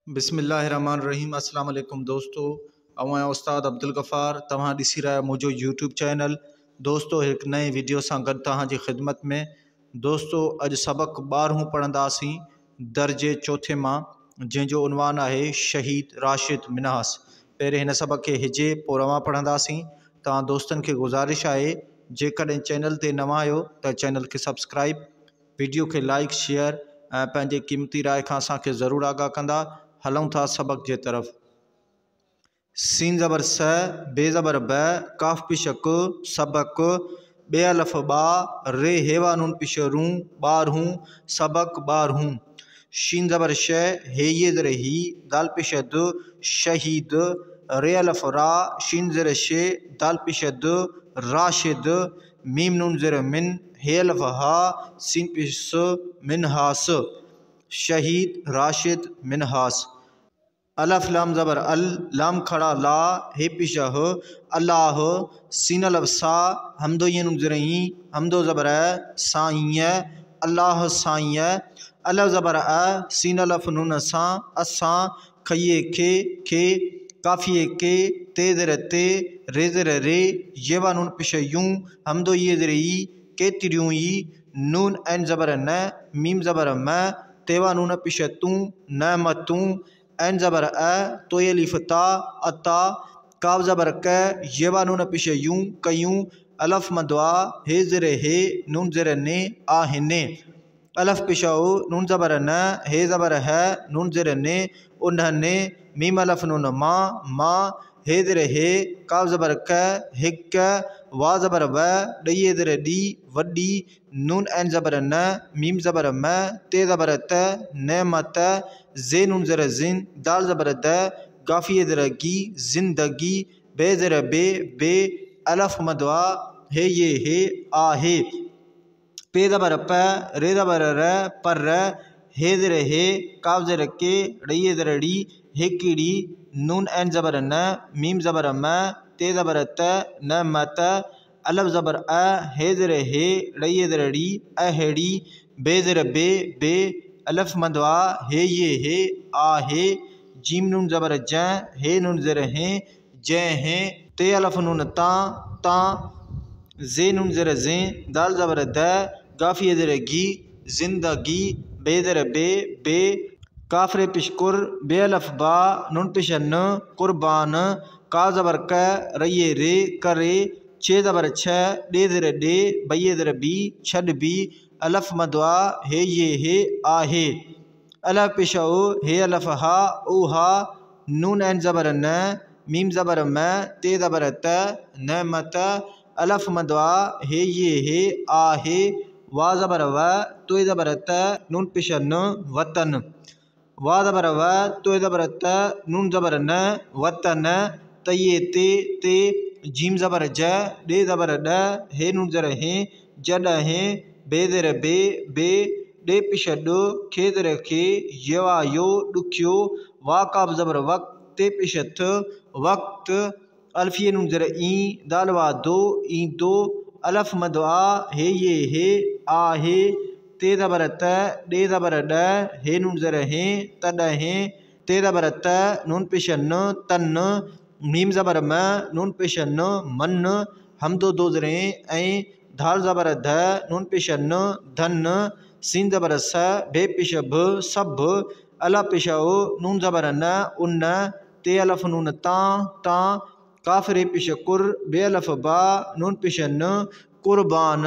बिस्मिल्लाहिर्रहमानिर्रहीम। अस्सलाम वालेकुम दोस्तों, अवां उस्ताद अब्दुल गफ़ार तव्हां ॾिसी रहिया मुंहिंजो यूट्यूब चैनल। दोस्तों एक नए वीडियो सां गॾु तव्हांजी ख़िदमत में। दोस्तों अॼु सबक़ 12 पढ़ंदासीं दर्जे चौथे मां, जंहिंजो उनवान आहे शहीद राशिद मिन्हास। पहिरें हिन सबक़ खे हिजे पोइ रवां पढ़ंदासीं। तव्हां दोस्तनि खे गुज़ारिश आहे जेकॾहिं चैनल ते नवां आहियो त चैनल खे सब्सक्राइब, वीडियो खे लाइक शेयर ऐं पंहिंजे क़ीमती राय खां असांखे ज़रूरु आगाह कंदा। हलूं था सबक़ जे तरफ़। सीन ज़बर स, बे ज़बर ब, काफ पिश क, सबक, बे अलफ बा, रे हेवा नून पिश रू, बारहूं, सबक बारहूं। शीन ज़बर श, हे ये ज़र ही, दाल पिश द, शहीद, रे अलफ रा, शीन ज़र शे, दाल पिश द, राशिद, मीम नून ज़र मिन, हे अलफ हा, सीन पिश स, मिन्हास, शहीद राशिद मिन्हास। अलफ लाम ज़बर अल, लाम खड़ा ला, हे पिशा ह, अल्लाह, सीन अलफ सा, हमदो ये नून ज़र ई, हमदो ज़बर साइय, अल्लाह साइय। अलफ ज़बर अ, सीन अलफ नून सा, असा, खइए खे, काफिए के, ते ज़र ते, रे ज़र रे, येवा नून पिश यूं, हमदो ये ज़र ई, के तिरियूं ई, नून एन ज़बर न, मीम ज़बर म, तेवा नून पिश तूं, न मतूं, एन ज़बर अ, तो ये लिफ ता, अता, काव ज़बर क, येवा नून पिश यूं, कयूं, अलफ मदवा, हे ज़र हे, नून ज़र ने, आहिने। अलफ पिशाओ, नून ज़बर न, हे ज़बर है, नून ज़र ने, उन्हने, मीम अलफ नून मा, हे ज़र हे, काव ज़बर क, हिक, वा ज़बर व, ॾइए ज़र डी, वडी, नून एन ज़बर न, मीम ज़बर म, ते ज़बर त, न मत, जे नून ज़र जिन, दाल ज़बर द, गाफिए ज़र गी, जिंदगी, बे ज़र बे, अलफ मदवा, हे ये हे, आहे। पे ज़बर प, रे ज़बर र, पर, हे ज़र हे, काव ज़र के, ड़इए ज़र ड़ी, हेकिड़ी, नून एन ज़बर न, मीम ज़बर म, ते ज़बर त, न मत, अलफ ज़बर अ, हे ज़र हे, ड़इए ज़र ड़ी, अहेड़ी, बे ज़र बे, अलफ मदवा, हे ये हे, आहे। जीम नून ज़बर ज, हे नून ज़र हैं, जय हैं, ते अलफ नून ता, जे नून ज़र ज़ें, दाल ज़बर द, गाफिए ज़र गी, जिंदगी, बे ज़र बे, काफरे पिशकुर, बे अलफ बा, नून पिश न, कुर्बान, का ज़बर क, रइए रे, करे, छे ज़बर छ, डे ज़र डे, बइए ज़र बी, छड बी, अलफ मदवा, हे ये हे, आहे। अलफ पिशाओ, हे अलफ हा, ऊहा, नून एन ज़बर न, मीम ज़बर म, ते ज़बर त, न मत, अलफ मदवा, हे ये हे, आहे। वा ज़बर व, तो ज़बर त, नून पिश न, वतन, वा ज़बर व, तो ज़बर त, नून ज़बर न, वतन, तइए ते, जीम ज़बर ज, डे ज़बर ड, हे नून ज़र हैं, जॾहिं, बे ज़र बे, डे पिश ॾ, खे ज़र खे, यवा यो, ॾुखियो, वा काब ज़बर वक़्त, ते पिश थ, वक़्त, अल्फिए नून ज़र ई, दाल वा दो, ई दो, अलफ मदवा, हे ये हे, आहे। ते ज़बर त, डे ज़बर ड, हे नून ज़र हैं, तॾहिं, ते ज़बर त, नून पिश न, तन, मीम ज़बर म, नून पिश न, मन, हमदो दो ज़रें, ऐं, धाल ज़बर ध, नून पिश न, धन, सीन ज़बर स, बे पिश भ, सब, अलफ पिशाओ, नून ज़बर न, उन, ते अलफ नून ता, काफरे पिश कुर, बे अलफ बा, नून पिश न, कुर्बान,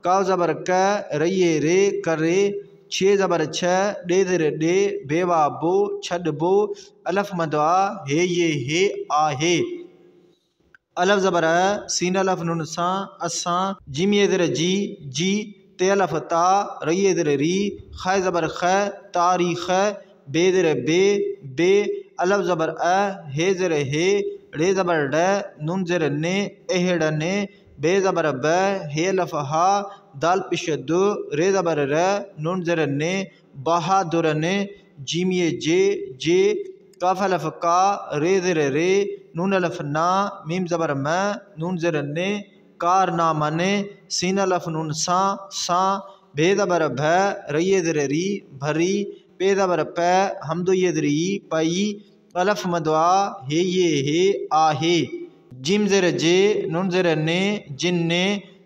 काव ज़बर क, रइए रे, करे, छे ज़बर छ, डे ज़र डे, बेवा बो, छड बो, अलफ मदवा, हे ये हे, आहे। अलफ ज़बर अ, सीन अलफ नून सा, असा, जीम ये ज़र जी, ते अलफ ता, रइए ज़र री, ख ज़बर ख, तारीख, बे ज़र बे, अलफ ज़बर अ, हे ज़र हे, रे ज़बर ड, नून ज़र ने, एहड़ने, बे ज़बर ब, हे अलफ हा, दाल पिश द, रे ज़बर र, नून ज़र ने, बहादुरने, जीम ये जे, काफ अलफ का, रे ज़र रे, नून अलफ ना, मीम ज़बर म, नून ज़र ने, कारनामने, सीन अलफ नून सा, बे ज़बर भ, रइए ज़र री, भरी, पे ज़बर पै हमदो ये दरी पई अलफ मदवा हे ये हे आहे जिम ज़र जे नून ज़र ने जिन्ने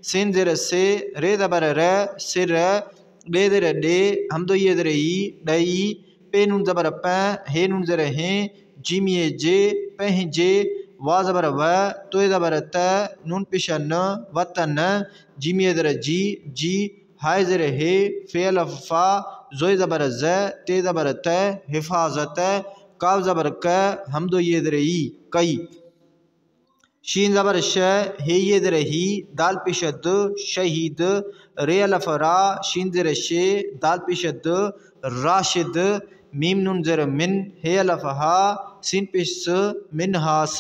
सिन ज़र से रे ज़बर र सिर डे ज़र डे हमदो ये दर ई डई पे नून ज़बर पै हे नून ज़र हैं जिम ये जे पह जे वा ज़बर व तो ज़बर त नून पिशा न वतन जिम ये दर जी हाय ज़र हे फे अलफ फा जोए ज़बर ज़ ते ज़बर त हिफाजत काव ज़बर क हमदो ये दर ई कई शीन ज़बर श हे ये दर ही दाल पिशद शहीद रे अलफ रा शीन ज़र शे दाल पिशद राशिद मीम नून ज़र मिन हे अलफ हा सीन पिश मिन हास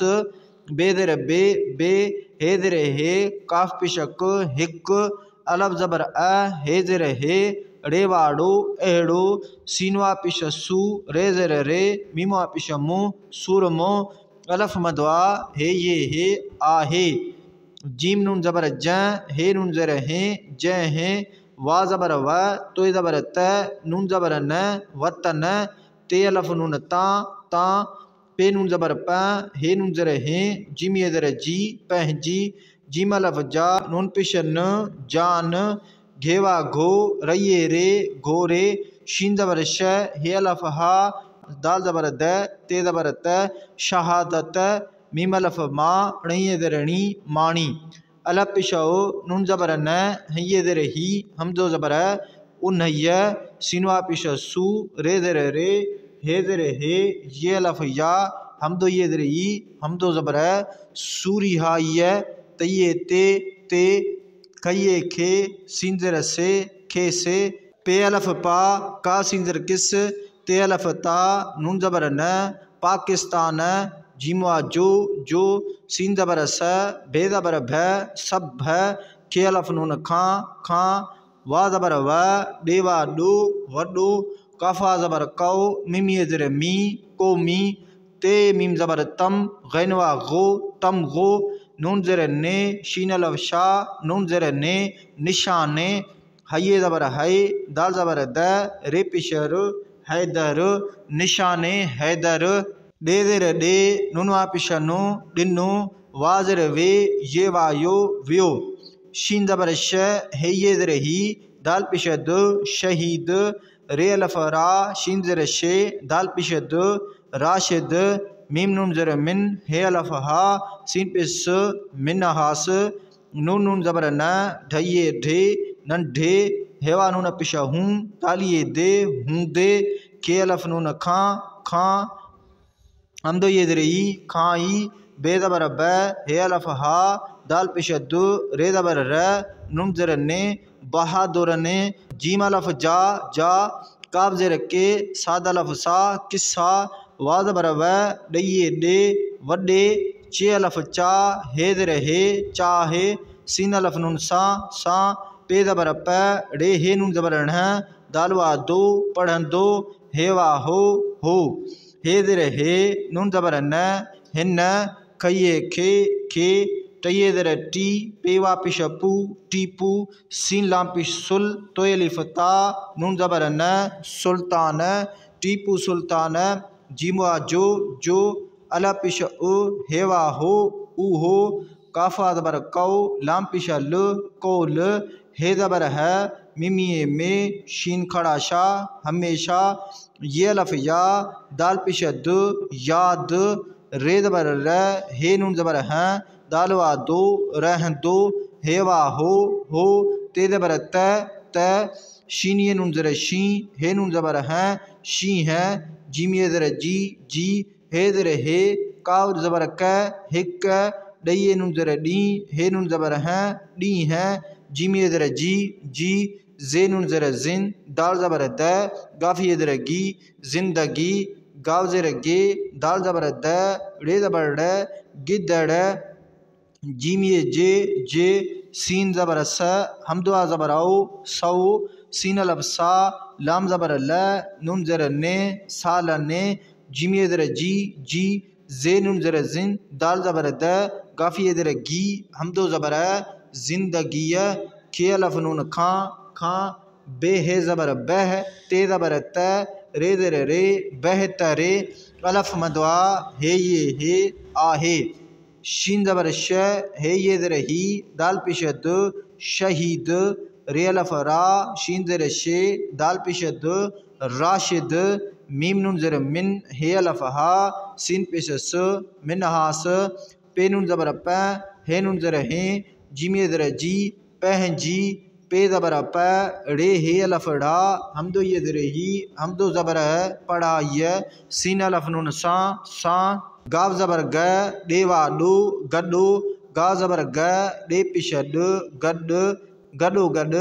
बे ज़र बे हे ज़र हे काफ पिशक हिक अलफ ज़बर हे ज़र हे रे वाड़ो एड़ो सीनवा पिश सू रे ज़र रे मीमवा पिश मु सूरमो अलफ मदवा हे ये हे आहे जीम नून ज़बर ज हे नून ज़र हैं ज हैं वा ज़बर व तो ज़बर त नून ज़बर न वतन ते अलफ नून ता पे नून ज़बर प हे नून ज़र हैं जिम ये ज़र जी पह जी जिम अलफ जा नून पिश न जान घेवा घो रये रे घोरे शीन ज़बर श हे अलफ हा दाल ज़बर द ते ज़बर त शहादत मीम अलफ मा णये ज़रणी माणी अलफ पिशो नून ज़बर न हये ज़र ही हमदो ज़बर उन्हय सीनवा पिश सू रे ज़र रे हे ज़र हे ये अलफ या हमदो ये ज़र ई हमदो ज़बर सूरी हाय तये ते कये खे सीन ज़र से खे से पे अलफ पा का सीन ज़र किस ते अलफ ता नून ज़बर न पाकिस्तान जीमवा जो सीन ज़बर स बे ज़बर भ सब भ के अलफ नून खां वा ज़बर व डेवा डो वडो काफा ज़बर कौ मिम ये ज़र मी को मी ते मीम ज़बर तम गैनवा गो तम गो नून ज़र ने शीन अलफ शा नून ज़र ने निशाने हये ज़बर है दाल ज़बर द रे पिशर हैदर निशाने हैदर डे ज़र डे नूनवा पिशनो डिनो वा ज़र वे ये वायो व्यो शीन ज़बर श हे ये ज़र ही दाल पिशद शहीद रे अलफ रा शीन ज़र शे दाल पिशद राशिद मीम नून ज़र मिन हे अलफ हा सीन पिस मिन हास नून नून ज़बर न ढये ढे नंढे हेवा नून पिश हूँ तालिए दे हूँ दे के अलफ नून खां हमदो ये ज़र ई खाई बे ज़बर ब हे अलफ हा दाल पिशद रे ज़बर र नून ज़र ने बहादुर ने जीम अलफ जा काब ज़र के साद अलफ सा किस्सा वा ज़बर व डये डे वडे चे अलफ चा हे ज़र हे चाहे सीन अलफ नून सा पे ज़बर प डे हे नून ज़बर न दालवा दो पढ़न दो हेवा हो हे ज़र हे नून ज़बर न हिन कये खे तये ज़र टी पेवा पिश पू टीपू सीन लाम पिश सुल तो अलिफ ता नून ज़बर न सुल्तान टीपू सुल्तान जीमवा जो अला पिश हेवा हो ऊ काफा ज़बर कौ लाम पिश ल कौल हे ज़बर है मिमिए में शीन खड़ा शा हमेशा ये अलफ या दाल पिशद याद रे ज़बर र हे नून ज़बर हैं दालवा दो रह दो हेवा हो ते ज़बर त शीन ये नून ज़र शी हे नून ज़बर हैं शी है जीम ये ज़र जी हे ज़र हे काव ज़बर क हिक डये नून ज़र डी हे नून ज़बर हैं डी हैं जीम ये ज़र जी जे नून ज़र जिन दाल ज़बर द गाफ ये ज़र गी जिंदगी गाव ज़र गे दाल ज़बर द रे ज़बर ड गिदड़ जीम ये जे सीन ज़बर स हमदुआ ज़बर सौ सीन अलफ सा लाम ज़बर ल नून ज़र ने साल ने जीम ये ज़र जी जे नून ज़र जिन दाल ज़बर द गाफी ये ज़र गी हमदो ज़बर जिंदगी के अलफ नून खां बे हे ज़बर बह ते ज़बर त रे ज़ेर रे बहतरे अलफ मदवा हे ये हे आहे शीन ज़बर श हे ये ज़ेर ही दाल पिशद शहीद रे अलफ रा शीन ज़ेर शे दाल पिशद राशिद मीम नून ज़ेर मिन हे अलफ हा सीन पेश स मिन हास पे नून ज़बर प हे नून ज़ेर हे जीम ये ज़ेर जी पहजी पे ज़बर प रे हे अलफ ढा हमदो ये ज़ेर ही हमदो ज़बर है पढ़ाई सीन अलफ नून सा गाव ज़बर ग डेवा डो गडो गा ज़बर ग डे पिशड गड गडो गड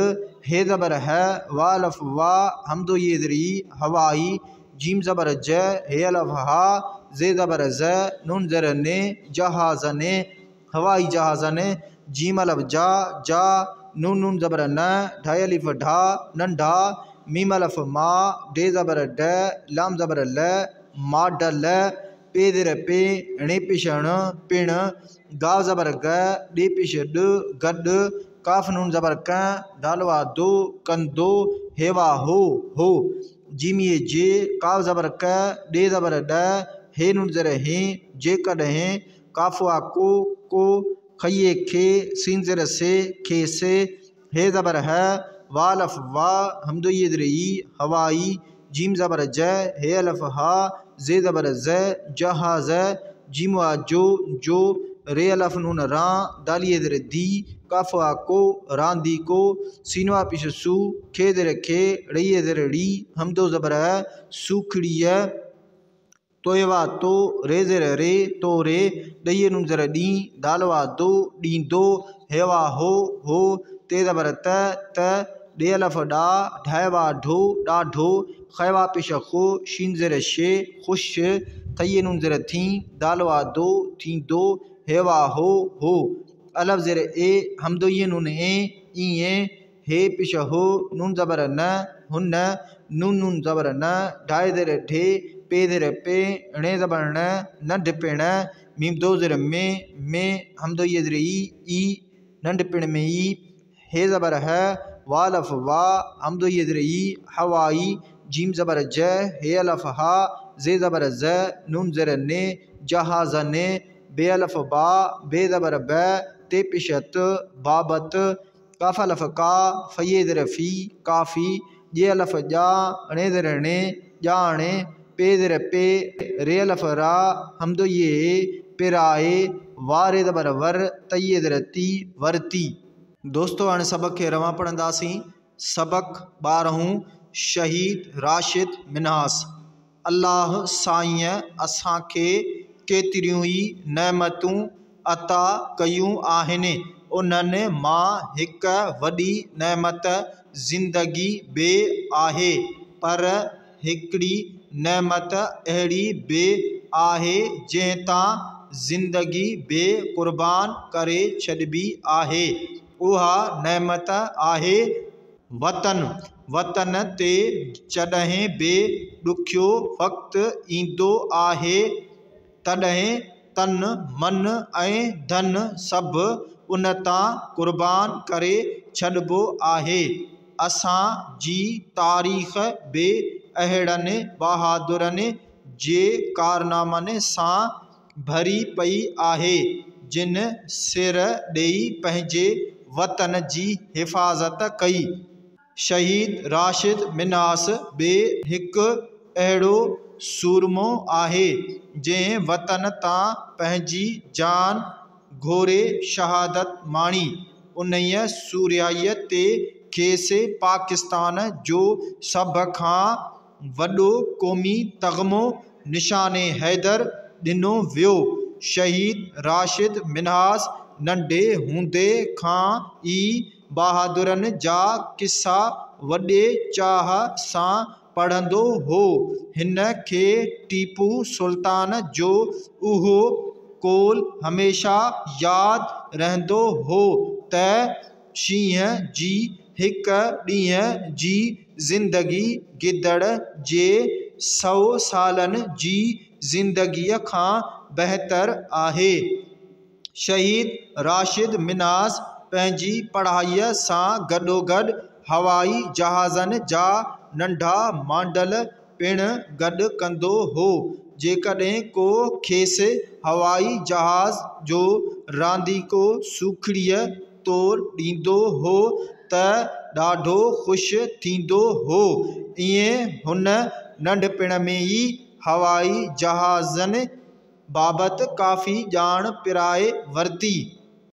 हे ज़बर है वा अलफ वा हमदो ये ज़ेरी हवाई जीम ज़बर ज हे अलफ हा जे ज़बर ज नून ज़ेर ने जहाज़ने हवाई जहाज़ने जीम अलफ जा जा नून नून ज़बर न ढाई अलिफ ढा नंढा मीम अलफ मा डे ज़बर ड लाम ज़बर ल मा डल पे ज़ेर पे णे पिशण पिण गाव ज़बर ग डे पिश ड गड काफ नून ज़बर क डालवा दो कंदो हेवा हो जीम ये जे काव ज़बर क डे ज़बर ड हे नून ज़ेर हे जे कॾहिं काफ़वा को खये खे सीन ज़ेर से खे से हे ज़बर है वा अलफ वा हमदो ये ज़ेर ई हवाई जीम ज़बर ज हे अलफ हा जे ज़बर ज जहाज़ जीम वा जो रे अलफ नून रा दाल ये ज़ेर दी काफ़वा को रांदी को सीनवा पिश सू खे ज़ेर खे रे ये ज़ेर री हमदो ज़बर है सूखड़ी तोयवा तो रे ज़ेर रे तो रे ॾई नून ज़ेर डी दालवा दो ॾींदो हेवा हो ते ज़बर त डे अलफ डा ढायवा ढो ॾाढो खैवा पिश खो शीन ज़ेर शे खुश थये नून ज़ेर थी दालवा दो थींदो हेवा हो अलफ ज़ेर ए हमदो ये नून ए हे पिश हो नून ज़बर न हुन नून ज़बर न ढाई ज़ेर ढे पे ज़ेर पे णे ज़बर न ढिपिण मीम दो ज़ेर में हमदो ये ज़ेर ई न ढिपिण में ई हे ज़बर है वा अलफ वा हमदो ये ज़ेर ई हवाई जीम ज़बर ज हे अलफ हा जे ज़बर ज नून ज़ेर ने जहाज़ने बे अलफ बा बे ज़बर ब ते पिशत बाबत काफ अलफ का फये ज़ेर फी काफ़ी जे अलफ जा णे ज़ेर ने जाने पे ज़ेर पे रे अलफ रा हमदो ये पिराए वारे ज़बर वर तये ज़ेर ती वरती। दोस्तों हाणे सबक खे रवां पढ़ंदासीं। सबक 12 शहीद राशिद मिनहास। अल्लाह साईं असांखे केतिरियूं ई नेमतूं अता कयूं आहिनि उन्हनि मां हिक वॾी नेमत ज़िंदगी बे आहे पर हिकिड़ी नेमत अहिड़ी बे आहे जंहिं तां ज़िंदगी बे क़ुर्बान करे छॾिबी आहे। उहा नेमत आहे वतन ते जॾहिं बे ॾुखियो वक़्तु ईंदो आहे तॾहिं तन मन ऐं धन सभु उन तां क़ुर्बान करे छॾिबो आहे। असां जी तारीख़ बे अहिड़नि बहादुरनि जे कारनामनि सां भरी पई आहे जिन सिर ॾेई पंहिंजे वतन जी हिफ़ाज़त कई। शहीद राशिद मिनहास बे हिकु अहिड़ो सूरमो आहे जंहिं वतन तां पंहिंजी जान घोरे शहादत माणी। उन्हीअ सूरियाईअ ते खेसि पाकिस्तान जो सभ खां वॾो क़ौमी तग़मो निशाने हैदर ॾिनो वियो। शहीद राशिद मिनहास नंढे हूंदे खां ई बहादुरनि जा किस्सा वॾे चाह सां पढ़ंदो हो। हिन खे टीपू सुल्तान जो उहो कौल हमेशह यादि रहंदो हो त शींहं जी हिक ॾींहं जी ज़िंदगी गिदड़ जे 100 सालनि जी ज़िंदगीअ खां बहितर आहे। शहीद राशिद मिनहास पंहिंजी पढ़ाईअ सां गॾोगॾु हवाई जहाज़नि जा नंढा मॉडल पिणु गॾु कंदो हो। जेकॾहिं को खेसि हवाई जहाज़ जो रांदीको सूखड़ीअ तौरु ॾींदो हो त ॾाढो ख़ुशि थींदो हो। ईअं हुन नंढपिण में ई हवाई जहाज़नि बाबति काफ़ी ॼाण पिराए वरिती।